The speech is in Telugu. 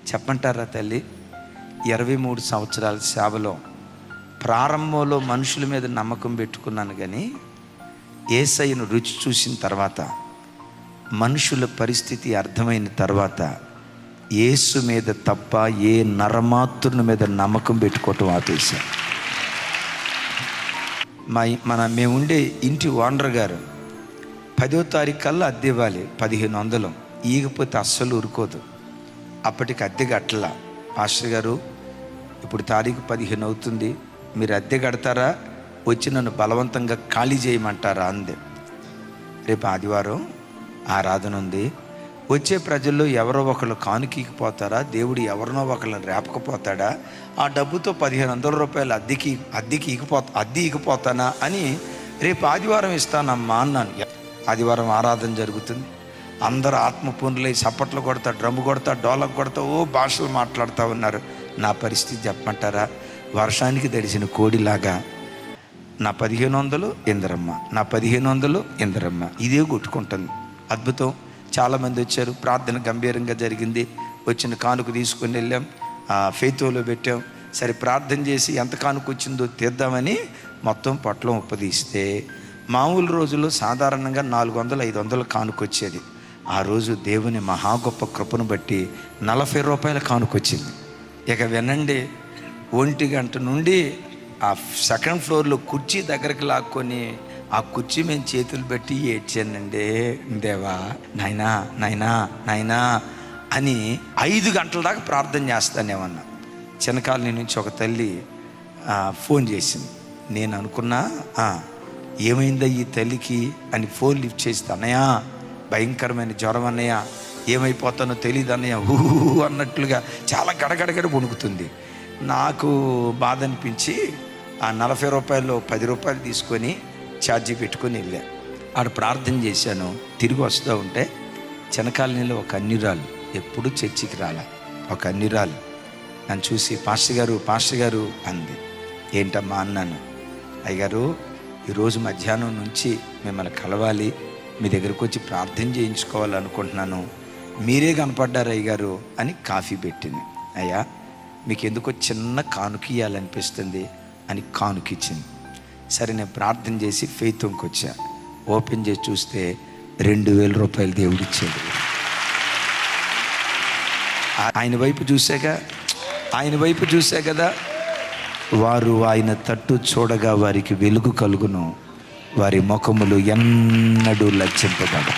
చెప్పంటారా తల్లి? 23 సంవత్సరాల సేవలో ప్రారంభంలో మనుషుల మీద నమ్మకం పెట్టుకున్నాను, కానీ యేసయ్యను రుచి చూసిన తర్వాత, మనుషుల పరిస్థితి అర్థమైన తర్వాత, యేసు మీద తప్ప ఏ నరమాత్రుని మీద నమ్మకం పెట్టుకోవటం ఆపేశాను. మేము ఉండే ఇంటి ఓనర్ గారు 10వ తారీఖు కల్లా అద్దె ఇవ్వాలి, 1500. ఈగపోతే అస్సలు ఊరుకోదు. అప్పటికి అద్దె కట్టలా. పాస్టర్ గారు, ఇప్పుడు తారీఖు 15 అవుతుంది, మీరు అద్దె కడతారా, వచ్చి నన్ను బలవంతంగా ఖాళీ చేయమంటారా అంది. రేపు ఆదివారం ఆరాధన ఉంది, వచ్చే ప్రజల్లో ఎవరో ఒకళ్ళు కానుకీకిపోతారా, దేవుడు ఎవరినో ఒకళ్ళని రేపకపోతాడా, ఆ డబ్బుతో 1500 రూపాయలు అద్దెకి ఇగిపోతానా అని రేపు ఆదివారం ఇస్తానమ్మా అన్నాను. ఆదివారం ఆరాధన జరుగుతుంది, అందరూ ఆత్మపూర్ణులై చప్పట్లు కొడతా, డ్రమ్ము కొడతా, డోలకు కొడతా, ఓ భాషలు మాట్లాడుతూ ఉన్నారు. నా పరిస్థితి చెప్పమంటారా? వర్షానికి తడిసిన కోడిలాగా నా 1500 ఇందరమ్మ, నా 1500 ఇందరమ్మ, ఇదే కొట్టుకుంటుంది. అద్భుతం. చాలామంది వచ్చారు, ప్రార్థన గంభీరంగా జరిగింది. వచ్చిన కానుక తీసుకొని వెళ్ళాం, ఫెయితోలో పెట్టాం. సరే ప్రార్థన చేసి ఎంత కానుక వచ్చిందో తీద్దామని మొత్తం పొట్లం ఉప్పదీస్తే, మామూలు రోజుల్లో సాధారణంగా 400-500 కానుక వచ్చేది. ఆ రోజు దేవుని మహా గొప్ప కృపను బట్టి 40 రూపాయల కానుక వచ్చింది. ఇక వినండి, 1 గంట నుండి ఆ సెకండ్ ఫ్లోర్లో కుర్చీ దగ్గరికి లాక్కొని ఆ కుర్చీ మేము చేతులు పెట్టి ఏడ్చానండి. దేవా, నాయనా నాయనా నాయనా అని 5 గంటల దాకా ప్రార్థన చేస్తానేమన్నా. చిన్నకాలనీ నుంచి ఒక తల్లి ఫోన్ చేసింది. నేను అనుకున్నా ఏమైందా ఈ తల్లికి అని ఫోన్ లిఫ్ట్ చేస్తే, అన్నయ్య భయంకరమైన జ్వరం అన్నయ్య, ఏమైపోతానో తెలియదు అన్నయ్య, అన్నట్లుగా చాలా గడగడగడ వణుకుతుంది. నాకు బాధ అనిపించి ఆ 40 రూపాయలు 10 రూపాయలు తీసుకొని ఛార్జీ పెట్టుకొని వెళ్ళా. ఆడ ప్రార్థన చేశాను. తిరిగి వస్తూ ఉంటే చెనకాలనీలో ఒక అన్యురాలు, ఎప్పుడు చర్చికి రాలా, ఒక అన్యురాలు నన్ను చూసి పాస్టర్ గారు అంది. ఏంటమ్మా అన్నాను. అయ్యగారు, ఈరోజు మధ్యాహ్నం నుంచి మిమ్మల్ని కలవాలి, మీ దగ్గరకు వచ్చి ప్రార్థన చేయించుకోవాలనుకుంటున్నాను, మీరే కనపడ్డారు అయ్యగారు అని కాఫీ పెట్టింది. అయ్యా, మీకు ఎందుకో చిన్న కానుక ఇవ్వాలనిపిస్తుంది అని కానుకిచ్చింది. సరే నేను ప్రార్థన చేసి ఫెయిత్కి వచ్చా. ఓపెన్ చేసి చూస్తే 2000 రూపాయలు దేవుడు ఇచ్చాడు. ఆయన వైపు చూసే కదా, వారు ఆయన తట్టు చూడగా వారికి వెలుగు కలుగును, వారి ముఖములు ఎన్నడూ లజ్జింపబడవు.